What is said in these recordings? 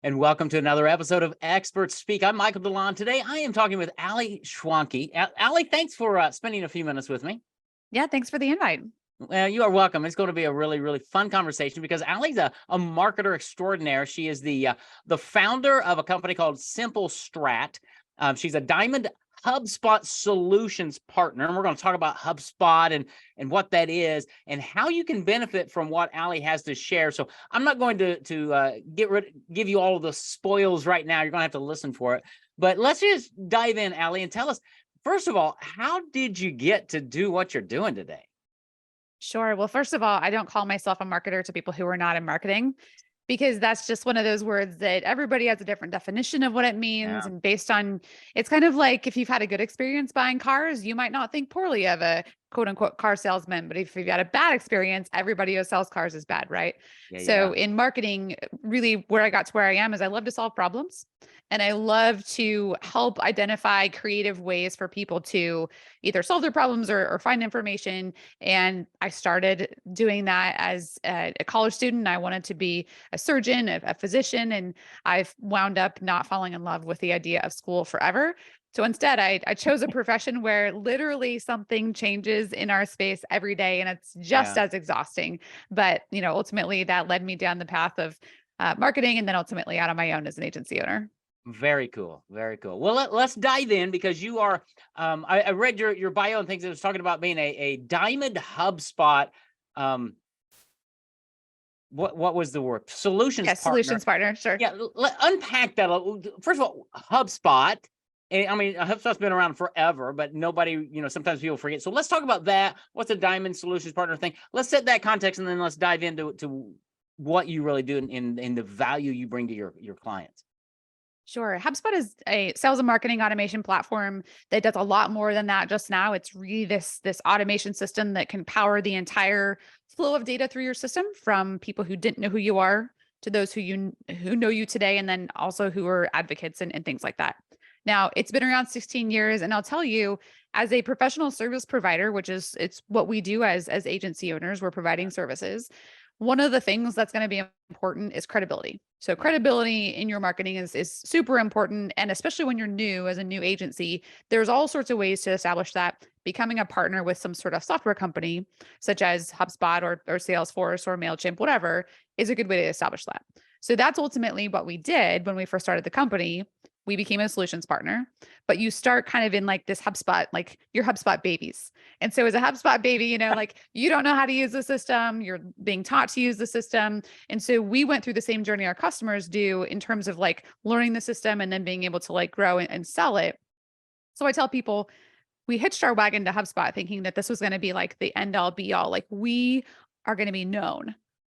And welcome to another episode of Experts Speak. I'm Michael DeLon. Today, I am talking with Ali Schwanke. Ali, thanks for spending a few minutes with me. Yeah, thanks for the invite. Well, you are welcome. It's going to be a really, really fun conversation because Ali's a marketer extraordinaire. She is the founder of a company called Simple Strat. She's a Diamond HubSpot solutions partner, and we're going to talk about HubSpot and what that is and how you can benefit from what Ali has to share. So I'm not going to give you all of the spoils right now. You're going to have to listen for it. But let's just dive in, Ali, and tell us, first of all, how did you get to do what you're doing today? Sure. Well, first of all, I don't call myself a marketer to people who are not in marketing because that's just one of those words that everybody has a different definition of what it means. Yeah. And based on, it's kind of like if you've had a good experience buying cars, you might not think poorly of a quote unquote car salesman. But if you've had a bad experience, everybody who sells cars is bad, right? So in marketing, really where I got to where I am is I love to solve problems. And I love to help identify creative ways for people to either solve their problems or find information. And I started doing that as a college student. I wanted to be a surgeon, a physician, and I've wound up not falling in love with the idea of school forever. So instead, I chose a profession where literally something changes in our space every day, and it's just as exhausting. But ultimately, that led me down the path of marketing, and then ultimately out on my own as an agency owner. Very cool. Very cool. Well, let's dive in because you are, I read your bio and things that was talking about being a Diamond HubSpot. What was the word? Solutions Yeah, partner. solutions partner. Sure. Yeah. Unpack that. First of all, HubSpot. I mean, HubSpot's been around forever, but nobody, sometimes people forget. So let's talk about that. What's a Diamond Solutions Partner thing? Let's set that context and then let's dive into what you really do in the value you bring to your clients. Sure. HubSpot is a sales and marketing automation platform that does a lot more than that just now. It's really this automation system that can power the entire flow of data through your system, from people who didn't know who you are to those who know you today, and then also who are advocates and things like that. Now, it's been around 16 years, and I'll tell you, as a professional service provider, which is it's what we do as agency owners, we're providing services. One of the things that's going to be important is credibility. So credibility in your marketing is super important. And especially when you're new as a new agency, there's all sorts of ways to establish that. Becoming a partner with some sort of software company, such as HubSpot or Salesforce or MailChimp, whatever, is a good way to establish that. So that's ultimately what we did when we first started the company. We became a solutions partner, but you start kind of in like this HubSpot, like your HubSpot babies. And so as a HubSpot baby, like you don't know how to use the system, you're being taught to use the system. And so we went through the same journey our customers do in terms of like learning the system and then being able to like grow and sell it. So I tell people, we hitched our wagon to HubSpot thinking that this was going to be like the end all be all, like we are going to be known.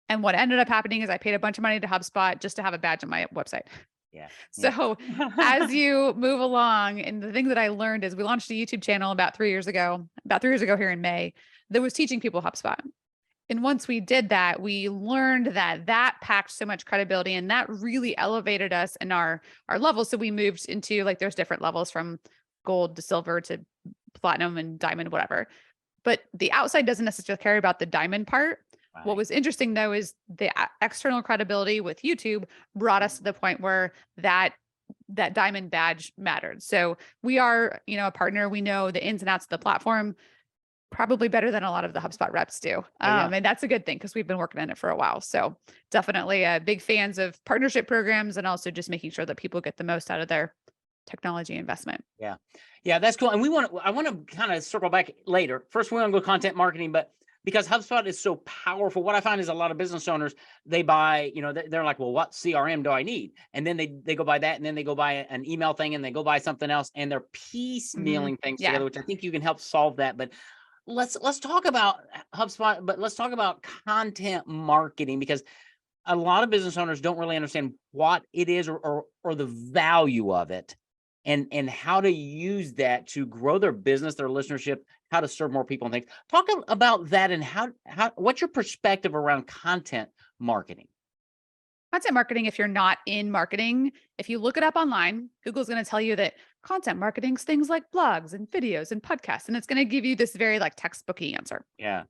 And what ended up happening is I paid a bunch of money to HubSpot just to have a badge on my website. Yeah. So as you move along, and the thing that I learned is we launched a YouTube channel about 3 years ago here in May, that was teaching people HubSpot. And once we did that, we learned that packed so much credibility, and that really elevated us in our levels. So we moved into, like, there's different levels from gold to silver to platinum and diamond, whatever. But the outside doesn't necessarily care about the diamond part. Right. What was interesting though is the external credibility with YouTube brought us to the point where that diamond badge mattered. So we are, a partner. We know the ins and outs of the platform probably better than a lot of the HubSpot reps do. And that's a good thing because we've been working on it for a while. So definitely big fans of partnership programs and also just making sure that people get the most out of their technology investment. Yeah. Yeah, that's cool. And I want to kind of circle back later. First, we're going to go content marketing, but because HubSpot is so powerful, what I find is a lot of business owners, they buy, they're like, well, what CRM do I need? And then they go buy that, and then they go buy an email thing, and they go buy something else, and they're piecemealing things together, which I think you can help solve that. But let's talk about HubSpot, but let's talk about content marketing, because a lot of business owners don't really understand what it is or the value of it. And how to use that to grow their business, their listenership, how to serve more people and things. Talk about that and how what's your perspective around content marketing? Content marketing, if you're not in marketing, if you look it up online, Google's going to tell you that content marketing is things like blogs and videos and podcasts, and it's going to give you this very like textbooky answer. Yeah.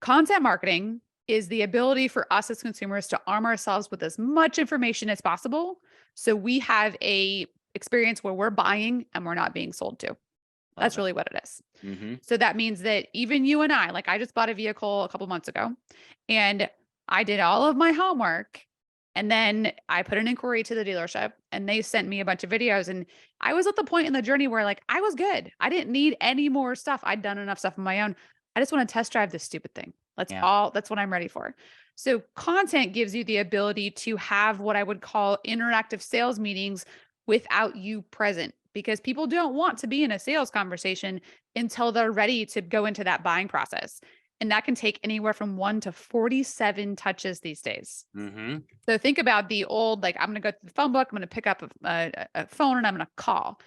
Content marketing is the ability for us as consumers to arm ourselves with as much information as possible. So we have a experience where we're buying and we're not being sold to. Love That's it. really what it is. Mm-hmm. So that means that even you and I, like I just bought a vehicle a couple months ago and I did all of my homework and then I put an inquiry to the dealership and they sent me a bunch of videos. And I was at the point in the journey where like I was good. I didn't need any more stuff. I'd done enough stuff on my own. I just want to test drive this stupid thing. Yeah. That's what I'm ready for. So content gives you the ability to have what I would call interactive sales meetings without you present because people don't want to be in a sales conversation until they're ready to go into that buying process. And that can take anywhere from 1 to 47 touches these days. Mm-hmm. So think about the old, like, I'm going to go to the phone book, I'm going to pick up a phone and I'm going to call.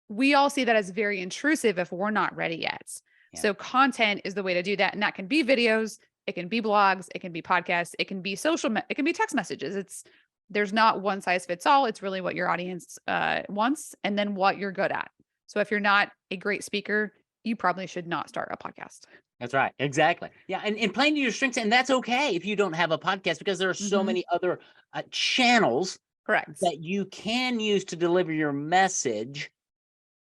We all see that as very intrusive if we're not ready yet. Yeah. So content is the way to do that. And that can be videos, it can be blogs, it can be podcasts, it can be it can be text messages. There's not one size fits all. It's really what your audience wants and then what you're good at. So if you're not a great speaker, you probably should not start a podcast. That's right. Exactly. Yeah. And playing to your strengths. And that's okay if you don't have a podcast because there are so many other channels Correct. that you can use to deliver your message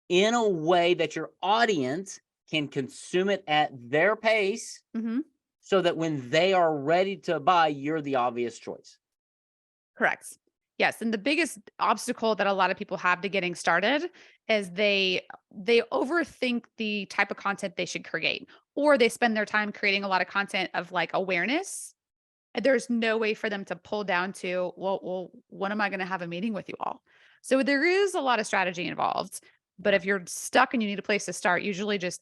in a way that your audience can consume it at their pace so that when they are ready to buy, you're the obvious choice. Correct. Yes. And the biggest obstacle that a lot of people have to getting started is they overthink the type of content they should create, or they spend their time creating a lot of content of like awareness. And there's no way for them to pull down to, well, when am I going to have a meeting with you all? So there is a lot of strategy involved. But if you're stuck and you need a place to start, usually just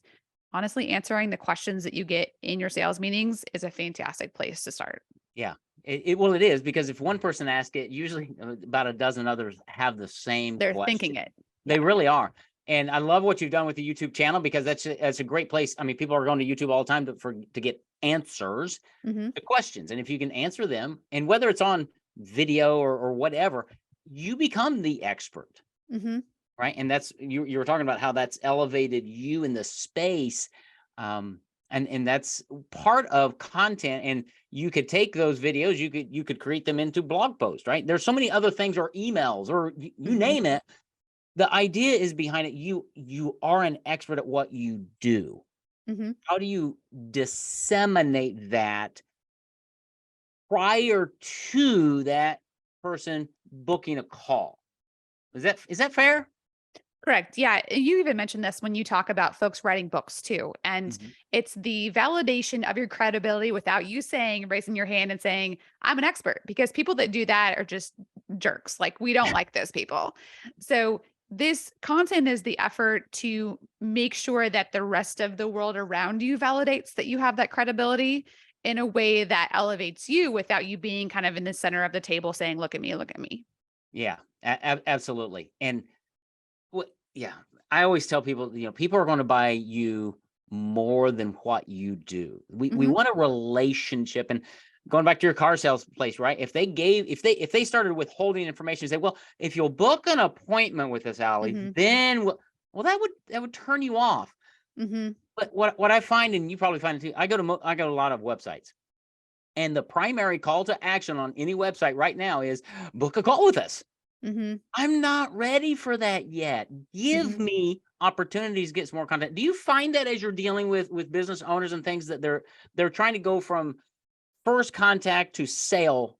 honestly answering the questions that you get in your sales meetings is a fantastic place to start. Yeah. Well, it is because if one person asks it, usually about a dozen others have the same They're question. thinking it. They really are. And I love what you've done with the YouTube channel because that's a great place. I mean, people are going to YouTube all the time to get answers to questions. And if you can answer them, and whether it's on video or whatever, you become the expert. Right. And that's you were talking about how that's elevated you in the space. And that's part of content. And you could take those videos, you could create them into blog posts, right? There's so many other things, or emails, or you name it. The idea is behind it. You are an expert at what you do. How do you disseminate that prior to that person booking a call? Is that fair? Correct. Yeah. You even mentioned this when you talk about folks writing books too. And it's the validation of your credibility without you raising your hand and saying, I'm an expert, because people that do that are just jerks. Like, we don't like those people. So this content is the effort to make sure that the rest of the world around you validates that you have that credibility in a way that elevates you without you being kind of in the center of the table saying, look at me, look at me. Yeah, absolutely. And yeah, I always tell people, people are going to buy you more than what you do. We want a relationship. And going back to your car sales place, right? If they started withholding information, say, well, if you'll book an appointment with us, Allie, then that would turn you off. But what I find, and you probably find it too, I go to a lot of websites, and the primary call to action on any website right now is book a call with us. I'm not ready for that yet. Give me opportunities to get some more content. Do you find that as you're dealing with business owners and things that they're trying to go from first contact to sale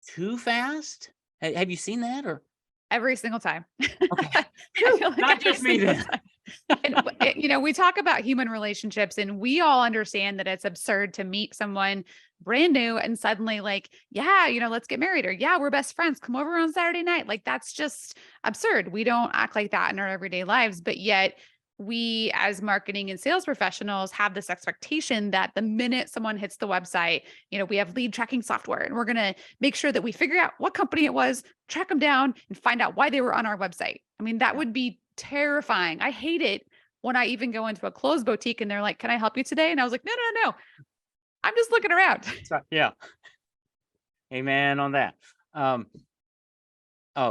too fast? Have you seen that? Or every single time? Okay. Like not just me then. And, we talk about human relationships, and we all understand that it's absurd to meet someone brand new and suddenly like, yeah, let's get married, or yeah, we're best friends. Come over on Saturday night. Like, that's just absurd. We don't act like that in our everyday lives, but yet we as marketing and sales professionals have this expectation that the minute someone hits the website, we have lead tracking software, and we're going to make sure that we figure out what company it was, track them down, and find out why they were on our website. I mean, that would be terrifying. I hate it when I even go into a clothes boutique and they're like, can I help you today? And I was like, no. I'm just looking around. Yeah. Amen on that.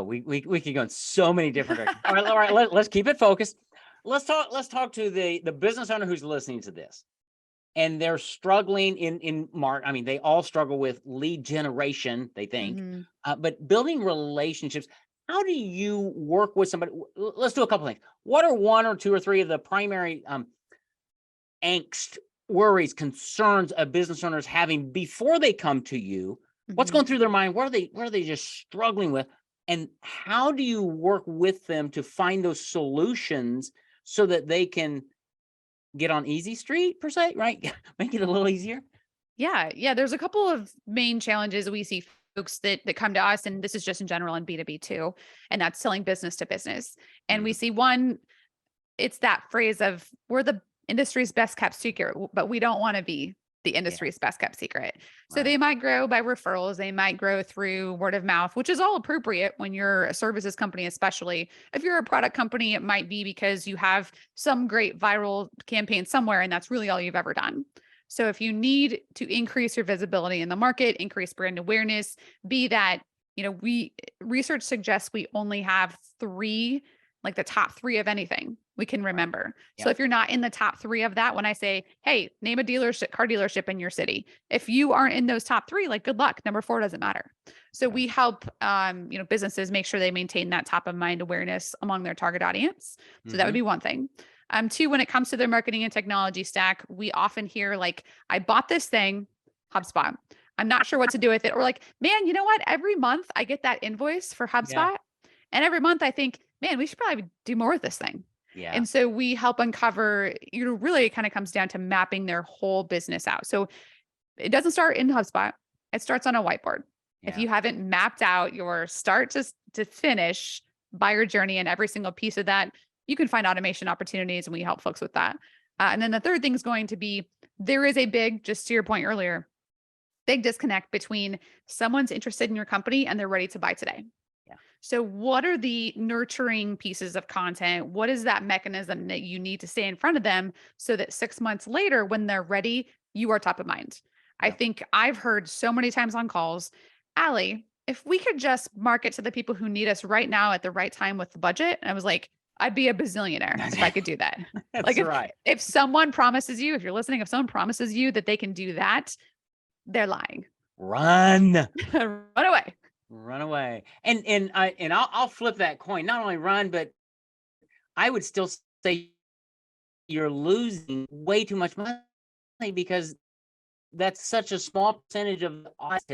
We could go in so many different directions. All right. Let's keep it focused. Let's talk to the business owner who's listening to this. and they're struggling in mark. I mean, they all struggle with lead generation, they think, Mhm. but building relationships. How do you work with somebody? Let's do a couple things. What are one or two or three of the primary angst, worries, concerns a business owner is having before they come to you? What's Mhm. going through their mind? What are they just struggling with? And how do you work with them to find those solutions so that they can get on easy street per se, right? Make it a little easier. Yeah, yeah. There's a couple of main challenges we see folks that come to us, and this is just in general in B2B too, and that's selling business to business. And we Mhm. see one, it's that phrase of we're the industry's best kept secret, but we don't want to be the Yeah, industry's best kept secret. So right. they might grow by referrals, they might grow through word of mouth, which is all appropriate when you're a services company, especially if you're a product company, it might be because you have some great viral campaign somewhere and that's really all you've ever done. So if you need to increase your visibility in the market, increase brand awareness, be that, we research suggests we only have three, like the top three of anything we can Right. remember. So Yep. if you're not in the top three of that, when I say, hey, name a dealership, car dealership in your city, if you aren't in those top three, like good luck. Number four doesn't matter. So Right. we help, businesses make sure they maintain that top of mind awareness among their target audience. So that would Mhm. be one thing. Two, when it comes to their marketing and technology stack, we often hear like, I bought this thing, HubSpot. I'm not sure what to do with it. Or like, man, you know what? Every month I get that invoice for Yeah. HubSpot. And every month I think, man, we should probably do more with this thing. Yeah. And so we help uncover, really it kind of comes down to mapping their whole business out. So it doesn't start in HubSpot. It starts on a whiteboard. If Yeah. you haven't mapped out your start to finish buyer journey and every single piece of that, you can find automation opportunities and we help folks with that. And then the third thing is going to be there is a big, just to your point earlier, big disconnect between someone's interested in your company and they're ready to buy today. Yeah. So, what are the nurturing pieces of content? What is that mechanism that you need to stay in front of them so that 6 months later, when they're ready, you are top of mind? I Yep. think I've heard so many times on calls, Allie, if we could just market to the people who need us right now at the right time with the budget. And I was like, I'd be a bazillionaire if I could do that. Like That's if right. if someone promises you, if you're listening, if someone promises you that they can do that, they're lying. Run. Run away. Run away. And I'll flip that coin. Not only run, but I would still say you're losing way too much money because that's such a small percentage of the odds.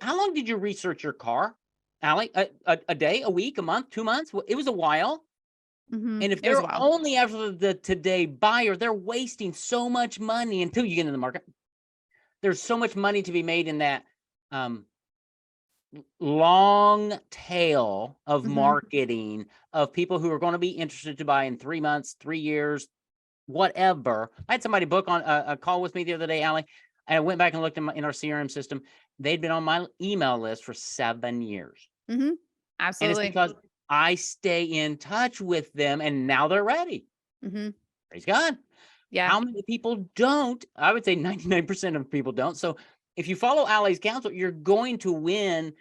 How long did you research your car, Allie? A day, a week, a month, 2 months? It was a while. And if It was a they're while. only after the today buyer, they're wasting so much money until you get in the market. There's so much money to be made in that um, long tail of Mhm. marketing of people who are going to be interested to buy in 3 months, 3 years, whatever. I had somebody book on a call with me the other day, Allie. And I went back and looked in our CRM system. They'd been on my email list for 7 years. Mhm. And it's Absolutely. because I stay in touch with them and now they're ready. Mhm. Praise God. Yeah. How many people don't? I would say 99% of people don't. So if you follow Allie's counsel, you're going to win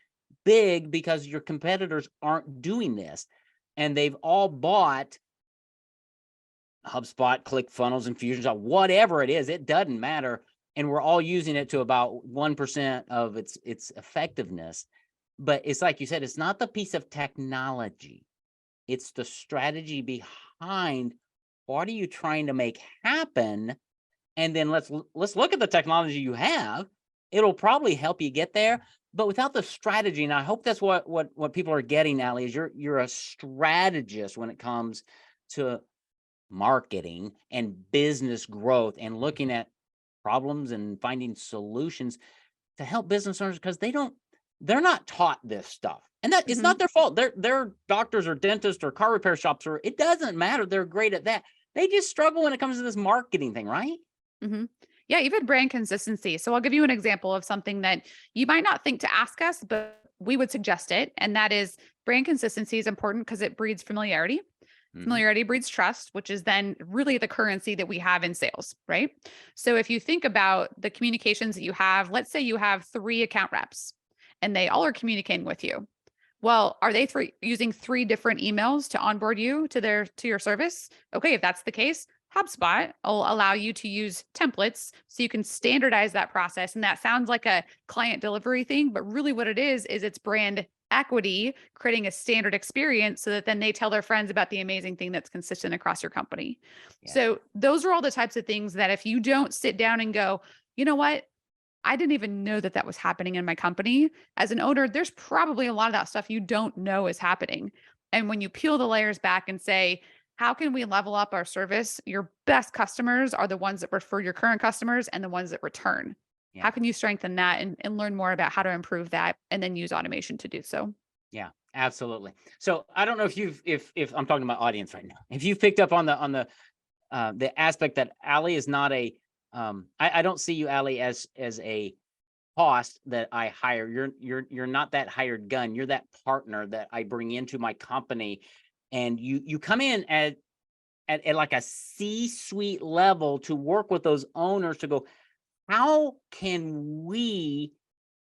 big because your competitors aren't doing this. And they've all bought HubSpot, ClickFunnels, Infusionsoft, whatever it is, it doesn't matter. And we're all using it to about 1% of its effectiveness. But it's like you said, it's not the piece of technology. It's the strategy behind what are you trying to make happen, and then let's look at the technology you have. It'll probably help you get there, but without the strategy, and I hope that's what people are getting, Allie, is you're a strategist when it comes to marketing and business growth and looking at problems and finding solutions to help business owners because they're not taught this stuff. And that it's Mhm. not their fault. They're doctors or dentists or car repair shops, or it doesn't matter. They're great at that. They just struggle when it comes to this marketing thing, right? Mhm. Yeah, even brand consistency. So I'll give you an example of something that you might not think to ask us, but we would suggest it. And that is brand consistency is important because it breeds familiarity. Mhm. Familiarity breeds trust, which is then really the currency that we have in sales, right? So if you think about the communications that you have, let's say you have three account reps and they all are communicating with you. Well, are they using three different emails to onboard you to your service? Okay, if that's the case, HubSpot will allow you to use templates so you can standardize that process. And that sounds like a client delivery thing, but really what it is it's brand equity, creating a standard experience so that then they tell their friends about the amazing thing that's consistent across your company. Yeah. So those are all the types of things that if you don't sit down and go, you know what? I didn't even know that that was happening in my company. As an owner, there's probably a lot of that stuff you don't know is happening. And when you peel the layers back and say, how can we level up our service? Your best customers are the ones that refer your current customers and the ones that return. How Yeah. can you strengthen that and learn more about how to improve that and then use automation to do so? Yeah, absolutely. So I don't know if if I'm talking to my audience right now, if you've picked up on the aspect that Allie is not a, I don't see you, Allie, as a cost that I hire. You're not that hired gun. You're that partner that I bring into my company, and you come in at like a C-suite level to work with those owners to go, how can we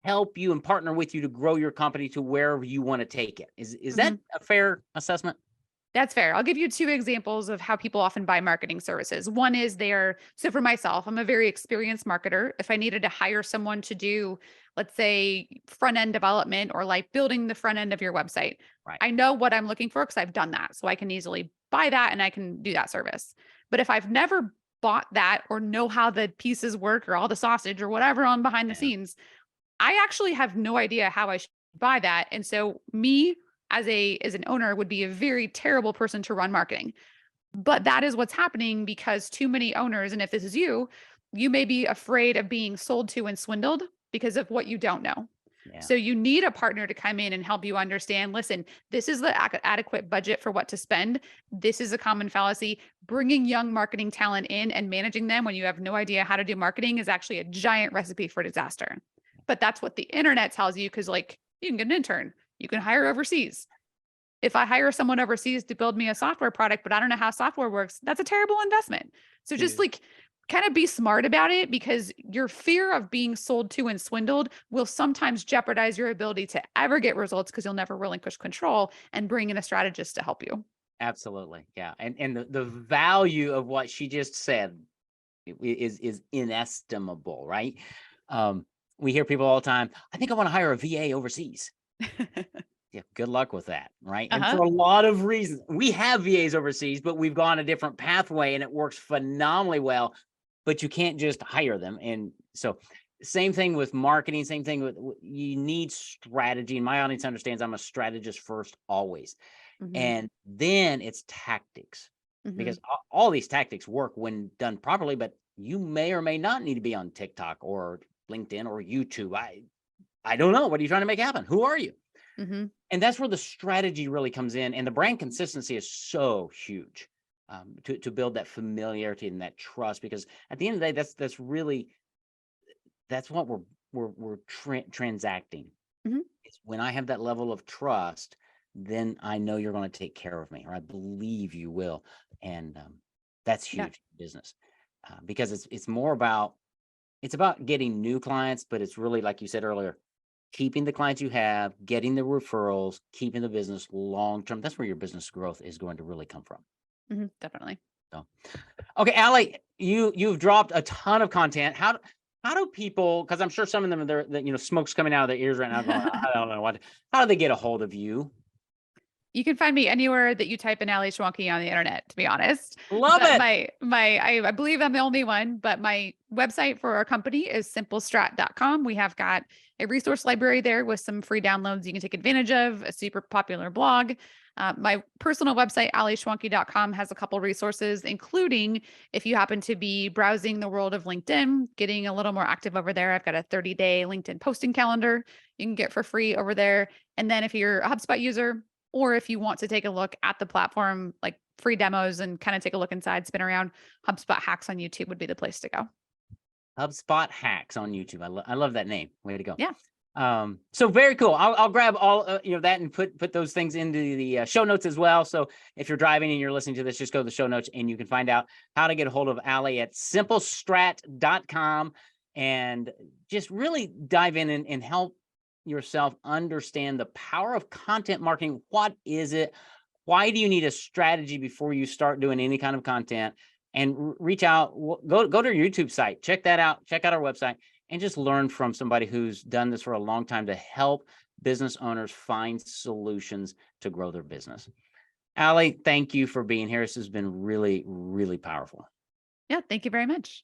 help you and partner with you to grow your company to wherever you want to take it? Is that Mhm. a fair assessment? That's fair. I'll give you two examples of how people often buy marketing services. One is so for myself, I'm a very experienced marketer. If I needed to hire someone to do, let's say, front end development or like building the front end of your website, Right. I know what I'm looking for because I've done that. So I can easily buy that and I can do that service. But if I've never bought that or know how the pieces work or all the sausage or whatever on behind the Yeah. scenes, I actually have no idea how I should buy that. And so me as an owner would be a very terrible person to run marketing. But that is what's happening because too many owners, and if this is you, you may be afraid of being sold to and swindled because of what you don't know. Yeah. So you need a partner to come in and help you understand, listen, this is the adequate budget for what to spend. This is a common fallacy. Bringing young marketing talent in and managing them when you have no idea how to do marketing is actually a giant recipe for disaster. But that's what the internet tells you because like you can get an intern, you can hire overseas. If I hire someone overseas to build me a software product, but I don't know how software works, that's a terrible investment. So just Dude. like kind of be smart about it because your fear of being sold to and swindled will sometimes jeopardize your ability to ever get results because you'll never relinquish control and bring in a strategist to help you. Absolutely. Yeah. And the value of what she just said is inestimable, right? Um, we hear people all the time, I think I want to hire a VA overseas. Yeah, good luck with that, right? And Uh-huh. for a lot of reasons, we have VAs overseas, but we've gone a different pathway and it works phenomenally well. But you can't just hire them. And so, same thing with marketing, same thing with you need strategy. And my audience understands I'm a strategist first, always. Hmm. And then it's tactics Hmm. because all these tactics work when done properly, but you may or may not need to be on TikTok or LinkedIn or YouTube. I don't know. What are you trying to make happen? Who are you? Hmm. And that's where the strategy really comes in. And the brand consistency is so huge, to build that familiarity and that trust. Because at the end of the day, that's really that's what we're transacting. Hmm. It's when I have that level of trust, then I know you're going to take care of me, or I believe you will. And that's Yeah. huge in business, because it's more about it's about getting new clients, but it's really like you said earlier, keeping the clients you have, getting the referrals, keeping the business long term. That's where your business growth is going to really come from. Hmm. Definitely. So, okay, Allie, you've dropped a ton of content. How do people? Because I'm sure some of them are there, smoke's coming out of their ears right now, going, I don't know what. How do they get a hold of you? You can find me anywhere that you type in Ali Schwanke on the internet, to be honest. Love But it. I believe I'm the only one, but my website for our company is simplestrat.com. We have got a resource library there with some free downloads you can take advantage of, a super popular blog. My personal website, alischwanke.com, has a couple resources, including if you happen to be browsing the world of LinkedIn, getting a little more active over there. I've got a 30-day LinkedIn posting calendar you can get for free over there. And then if you're a HubSpot user, or if you want to take a look at the platform, like free demos and kind of take a look inside, spin around, HubSpot hacks on YouTube would be the place to go. HubSpot hacks on YouTube. I love that name. Way to go. Yeah. So very cool. I'll grab all that and put those things into the show notes as well. So if you're driving and you're listening to this, just go to the show notes and you can find out how to get a hold of Allie at simplestrat.com and just really dive in and help yourself understand the power of content marketing. What is it? Why do you need a strategy before you start doing any kind of content? and reach out. Go to our YouTube site, check that out, check out our website, and just learn from somebody who's done this for a long time to help business owners find solutions to grow their business. Allie, thank you for being here. This has been really, really powerful. Yeah, thank you very much.